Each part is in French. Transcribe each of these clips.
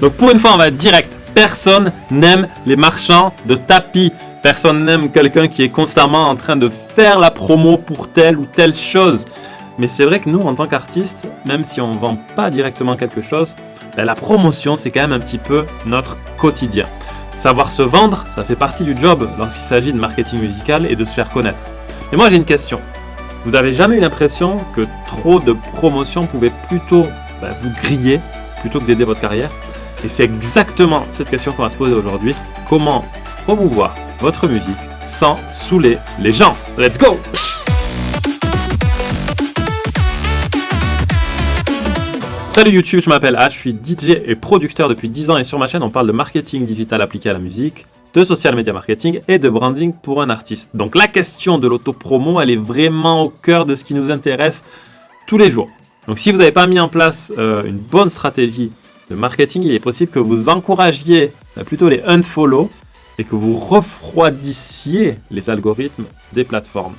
Donc pour une fois, on va être direct. Personne n'aime les marchands de tapis. Personne n'aime quelqu'un qui est constamment en train de faire la promo pour telle ou telle chose. Mais c'est vrai que nous, en tant qu'artistes, même si on ne vend pas directement quelque chose, la promotion, c'est quand même un petit peu notre quotidien. Savoir se vendre, ça fait partie du job lorsqu'il s'agit de marketing musical et de se faire connaître. Et moi, j'ai une question. Vous avez jamais eu l'impression que trop de promotion pouvait plutôt vous griller plutôt que d'aider votre carrière? Et c'est exactement cette question qu'on va se poser aujourd'hui. Comment promouvoir votre musique sans saouler les gens? Let's go! Salut YouTube, je m'appelle H, je suis DJ et producteur depuis 10 ans et sur ma chaîne on parle de marketing digital appliqué à la musique, de social media marketing et de branding pour un artiste. Donc la question de l'auto-promo, elle est vraiment au cœur de ce qui nous intéresse tous les jours. Donc si vous n'avez pas mis en place une bonne stratégie de marketing, il est possible que vous encouragiez plutôt les unfollow et que vous refroidissiez les algorithmes des plateformes.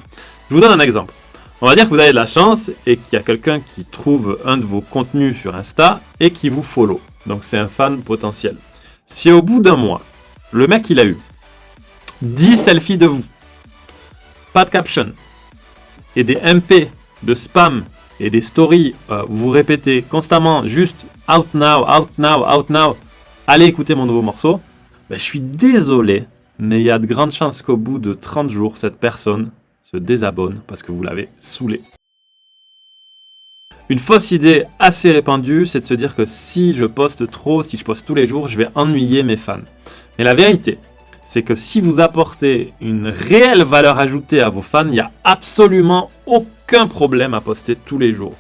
Je vous donne un exemple. On va dire que vous avez de la chance et qu'il y a quelqu'un qui trouve un de vos contenus sur Insta et qui vous follow. Donc c'est un fan potentiel. Si au bout d'un mois, le mec il a eu 10 selfies de vous, pas de caption, et des MP de spam et des stories où vous répétez constamment juste out now, out now, out now, allez écouter mon nouveau morceau, je suis désolé, mais il y a de grandes chances qu'au bout de 30 jours, cette personne se désabonne parce que vous l'avez saoulé. Une fausse idée assez répandue, c'est de se dire que si je poste trop, si je poste tous les jours, je vais ennuyer mes fans. Mais la vérité, c'est que si vous apportez une réelle valeur ajoutée à vos fans, il n'y a absolument aucun problème à poster tous les jours.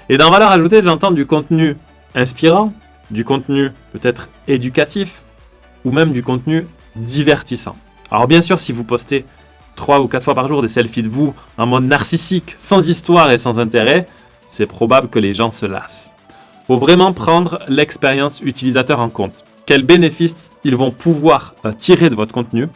Et dans valeur ajoutée, j'entends du contenu inspirant, du contenu peut-être éducatif, ou même du contenu divertissant. Alors bien sûr, si vous postez 3 ou 4 fois par jour des selfies de vous en mode narcissique, sans histoire et sans intérêt, c'est probable que les gens se lassent. Il faut vraiment prendre l'expérience utilisateur en compte. Quels bénéfices ils vont pouvoir tirer de votre contenu,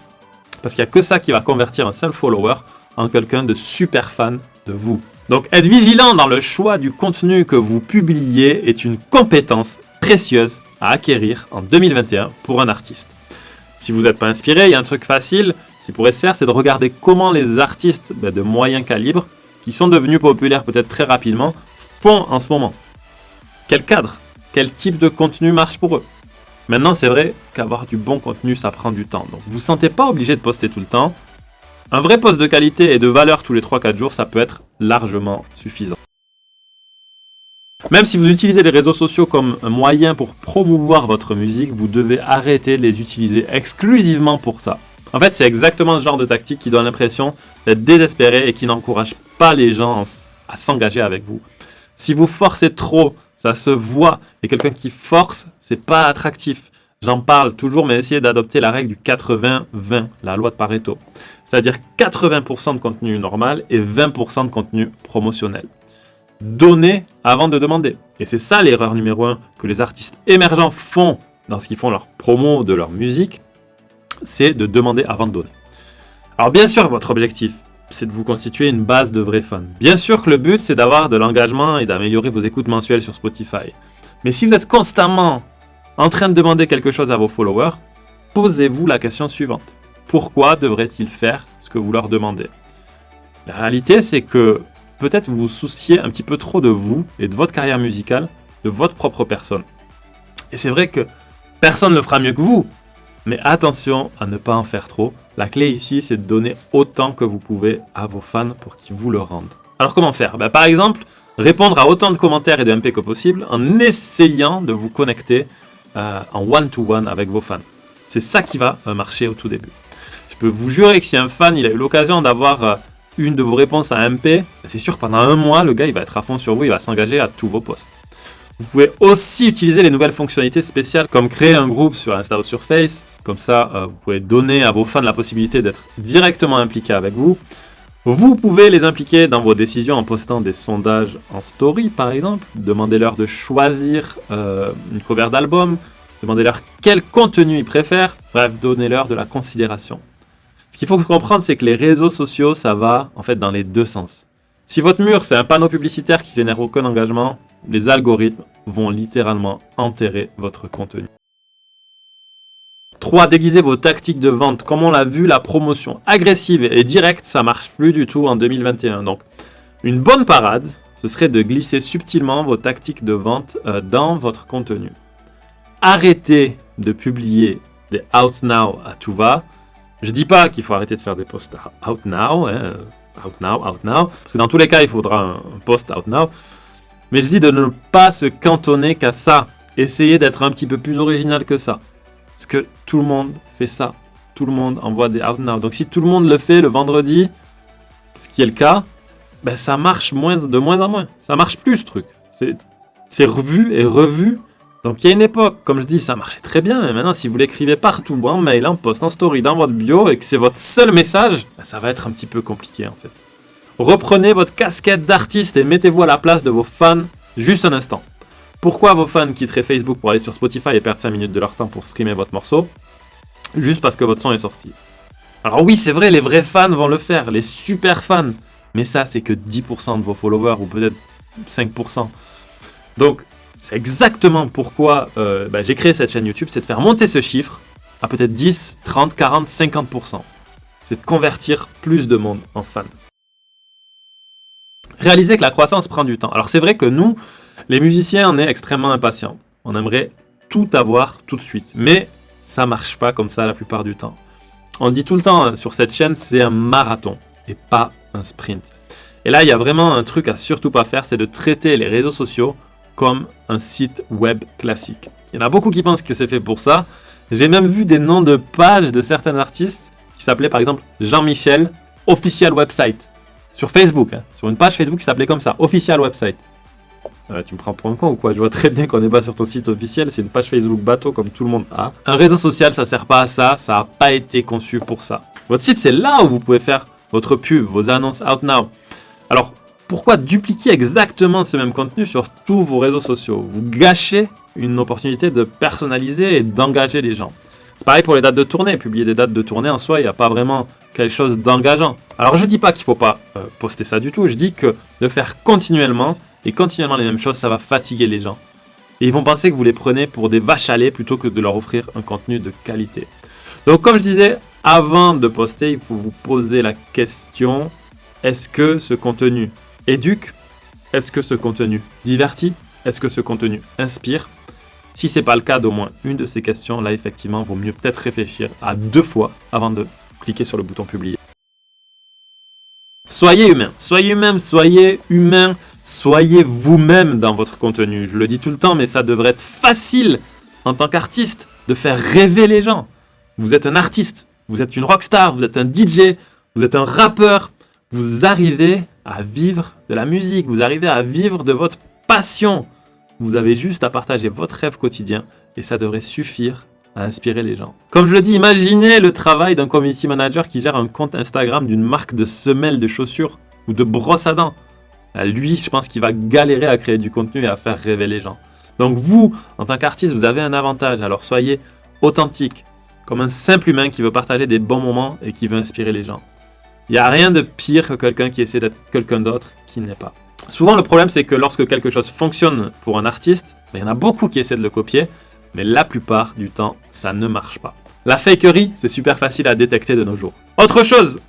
parce qu'il n'y a que ça qui va convertir un simple follower en quelqu'un de super fan de vous. Donc être vigilant dans le choix du contenu que vous publiez est une compétence précieuse à acquérir en 2021 pour un artiste. Si vous n'êtes pas inspiré, il y a un truc facile qui pourrait se faire, c'est de regarder comment les artistes de moyen calibre, qui sont devenus populaires peut-être très rapidement, font en ce moment. Quel cadre, quel type de contenu marche pour eux? Maintenant, c'est vrai qu'avoir du bon contenu, ça prend du temps. Donc, vous ne vous sentez pas obligé de poster tout le temps. Un vrai post de qualité et de valeur tous les 3-4 jours, ça peut être largement suffisant. Même si vous utilisez les réseaux sociaux comme un moyen pour promouvoir votre musique, vous devez arrêter de les utiliser exclusivement pour ça. En fait, c'est exactement le genre de tactique qui donne l'impression d'être désespéré et qui n'encourage pas les gens à s'engager avec vous. Si vous forcez trop, ça se voit. Et quelqu'un qui force, c'est pas attractif. J'en parle toujours, mais essayez d'adopter la règle du 80-20, la loi de Pareto. C'est-à-dire 80% de contenu normal et 20% de contenu promotionnel. Donnez avant de demander. Et c'est ça l'erreur numéro 1 que les artistes émergents font lorsqu'ils font leur promo de leur musique, c'est de demander avant de donner. Alors bien sûr, votre objectif, c'est de vous constituer une base de vrais fans. Bien sûr que le but, c'est d'avoir de l'engagement et d'améliorer vos écoutes mensuelles sur Spotify. Mais si vous êtes constamment en train de demander quelque chose à vos followers, posez-vous la question suivante. Pourquoi devraient-ils faire ce que vous leur demandez? La réalité, c'est que peut-être vous vous souciez un petit peu trop de vous et de votre carrière musicale, de votre propre personne. Et c'est vrai que personne ne le fera mieux que vous. Mais attention à ne pas en faire trop. La clé ici, c'est de donner autant que vous pouvez à vos fans pour qu'ils vous le rendent. Alors comment faire? Par exemple, répondre à autant de commentaires et de MP que possible en essayant de vous connecter en one-to-one avec vos fans. C'est ça qui va marcher au tout début. Je peux vous jurer que si un fan il a eu l'occasion d'avoir une de vos réponses à MP, c'est sûr pendant un mois, le gars il va être à fond sur vous, il va s'engager à tous vos posts. Vous pouvez aussi utiliser les nouvelles fonctionnalités spéciales comme créer un groupe sur Insta ou sur Face. Comme ça, vous pouvez donner à vos fans la possibilité d'être directement impliqués avec vous. Vous pouvez les impliquer dans vos décisions en postant des sondages en story, par exemple. Demandez-leur de choisir une cover d'album. Demandez-leur quel contenu ils préfèrent. Bref, donnez-leur de la considération. Ce qu'il faut comprendre, c'est que les réseaux sociaux, ça va en fait dans les deux sens. Si votre mur, c'est un panneau publicitaire qui génère aucun engagement, les algorithmes vont littéralement enterrer votre contenu. 3. Déguisez vos tactiques de vente. Comme on l'a vu, la promotion agressive et directe, ça marche plus du tout en 2021. Donc, une bonne parade, ce serait de glisser subtilement vos tactiques de vente dans votre contenu. Arrêtez de publier des out now à tout va. Je dis pas qu'il faut arrêter de faire des posts out now, out now, parce que dans tous les cas, il faudra un post out now. Mais je dis de ne pas se cantonner qu'à ça. Essayez d'être un petit peu plus original que ça. Parce que tout le monde fait ça. Tout le monde envoie des out now. Donc si tout le monde le fait le vendredi, ce qui est le cas, ben ça marche de moins en moins. Ça marche plus ce truc. C'est revu et revu. Donc il y a une époque, comme je dis, ça marchait très bien. Mais maintenant, si vous l'écrivez partout, en mail, en post, en story, dans votre bio, et que c'est votre seul message, ben ça va être un petit peu compliqué en fait. Reprenez votre casquette d'artiste et mettez-vous à la place de vos fans juste un instant. Pourquoi vos fans quitteraient Facebook pour aller sur Spotify et perdre 5 minutes de leur temps pour streamer votre morceau? Juste parce que votre son est sorti. Alors oui, c'est vrai, les vrais fans vont le faire, les super fans. Mais ça, c'est que 10% de vos followers, ou peut-être 5%. Donc, c'est exactement pourquoi j'ai créé cette chaîne YouTube, c'est de faire monter ce chiffre à peut-être 10, 30, 40, 50%. C'est de convertir plus de monde en fans. Réalisez que la croissance prend du temps. Alors c'est vrai que nous, les musiciens, on est extrêmement impatients. On aimerait tout avoir tout de suite. Mais ça marche pas comme ça la plupart du temps. On dit tout le temps sur cette chaîne, c'est un marathon et pas un sprint. Et là, il y a vraiment un truc à surtout pas faire, c'est de traiter les réseaux sociaux comme un site web classique. Il y en a beaucoup qui pensent que c'est fait pour ça. J'ai même vu des noms de pages de certains artistes qui s'appelaient par exemple Jean-Michel Official Website. Sur Facebook, sur une page Facebook qui s'appelait comme ça, Official Website. Tu me prends pour un con ou quoi? Je vois très bien qu'on n'est pas sur ton site officiel, c'est une page Facebook bateau comme tout le monde a. Un réseau social, ça sert pas à ça, ça n'a pas été conçu pour ça. Votre site, c'est là où vous pouvez faire votre pub, vos annonces out now. Alors, pourquoi dupliquer exactement ce même contenu sur tous vos réseaux sociaux? Vous gâchez une opportunité de personnaliser et d'engager les gens. C'est pareil pour les dates de tournée. Publier des dates de tournée en soi, il n'y a pas vraiment quelque chose d'engageant. Alors je ne dis pas qu'il ne faut pas poster ça du tout. Je dis que de faire continuellement et continuellement les mêmes choses, ça va fatiguer les gens. Et ils vont penser que vous les prenez pour des vaches à lait plutôt que de leur offrir un contenu de qualité. Donc comme je disais, avant de poster, il faut vous poser la question, est-ce que ce contenu éduque? Est-ce que ce contenu divertit? Est-ce que ce contenu inspire? Si ce n'est pas le cas d'au moins une de ces questions, là effectivement, il vaut mieux peut-être réfléchir à 2 fois avant de cliquer sur le bouton publier. Soyez humain, soyez vous-même dans votre contenu. Je le dis tout le temps, mais ça devrait être facile en tant qu'artiste de faire rêver les gens. Vous êtes un artiste, vous êtes une rockstar, vous êtes un DJ, vous êtes un rappeur. Vous arrivez à vivre de la musique, vous arrivez à vivre de votre passion. Vous avez juste à partager votre rêve quotidien et ça devrait suffire à inspirer les gens. Comme je le dis, imaginez le travail d'un community manager qui gère un compte Instagram d'une marque de semelles de chaussures ou de brosse à dents. Lui, je pense qu'il va galérer à créer du contenu et à faire rêver les gens. Donc vous, en tant qu'artiste, vous avez un avantage. Alors soyez authentique, comme un simple humain qui veut partager des bons moments et qui veut inspirer les gens. Il n'y a rien de pire que quelqu'un qui essaie d'être quelqu'un d'autre qui n'est pas. Souvent, le problème, c'est que lorsque quelque chose fonctionne pour un artiste, il y en a beaucoup qui essaient de le copier, mais la plupart du temps, ça ne marche pas. La fakerie, c'est super facile à détecter de nos jours. Autre chose,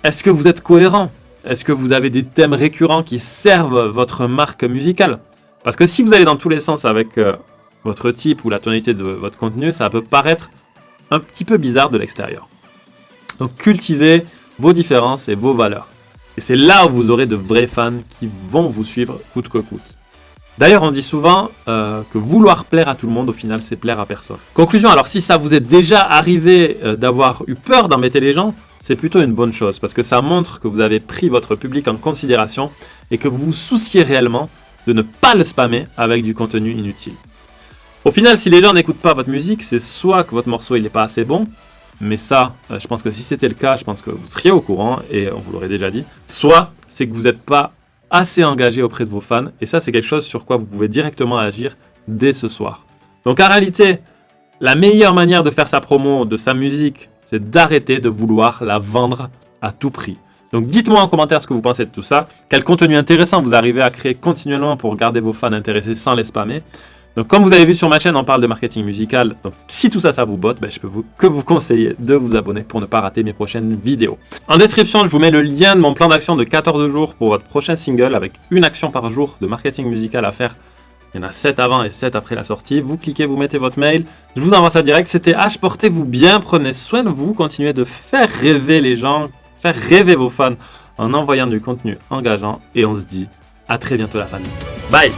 est-ce que vous êtes cohérent? Est-ce que vous avez des thèmes récurrents qui servent votre marque musicale? Parce que si vous allez dans tous les sens avec votre type ou la tonalité de votre contenu, ça peut paraître un petit peu bizarre de l'extérieur. Donc cultivez vos différences et vos valeurs. Et c'est là où vous aurez de vrais fans qui vont vous suivre coûte que coûte. D'ailleurs, on dit souvent que vouloir plaire à tout le monde, au final, c'est plaire à personne. Conclusion, alors si ça vous est déjà arrivé d'avoir eu peur d'embêter les gens, c'est plutôt une bonne chose parce que ça montre que vous avez pris votre public en considération et que vous vous souciez réellement de ne pas le spammer avec du contenu inutile. Au final, si les gens n'écoutent pas votre musique, c'est soit que votre morceau n'est pas assez bon, mais ça, je pense que si c'était le cas, je pense que vous seriez au courant et on vous l'aurait déjà dit. Soit c'est que vous n'êtes pas assez engagé auprès de vos fans et ça, c'est quelque chose sur quoi vous pouvez directement agir dès ce soir. Donc en réalité, la meilleure manière de faire sa promo de sa musique, c'est d'arrêter de vouloir la vendre à tout prix. Donc dites-moi en commentaire ce que vous pensez de tout ça, quel contenu intéressant vous arrivez à créer continuellement pour garder vos fans intéressés sans les spammer. Donc comme vous avez vu sur ma chaîne, on parle de marketing musical. Donc si tout ça, ça vous botte, je peux vous conseiller de vous abonner pour ne pas rater mes prochaines vidéos. En description, je vous mets le lien de mon plan d'action de 14 jours pour votre prochain single avec une action par jour de marketing musical à faire. Il y en a 7 avant et 7 après la sortie. Vous cliquez, vous mettez votre mail. Je vous envoie ça direct. C'était H. Portez-vous bien, prenez soin de vous. Continuez de faire rêver les gens, faire rêver vos fans en envoyant du contenu engageant. Et on se dit à très bientôt la famille. Bye!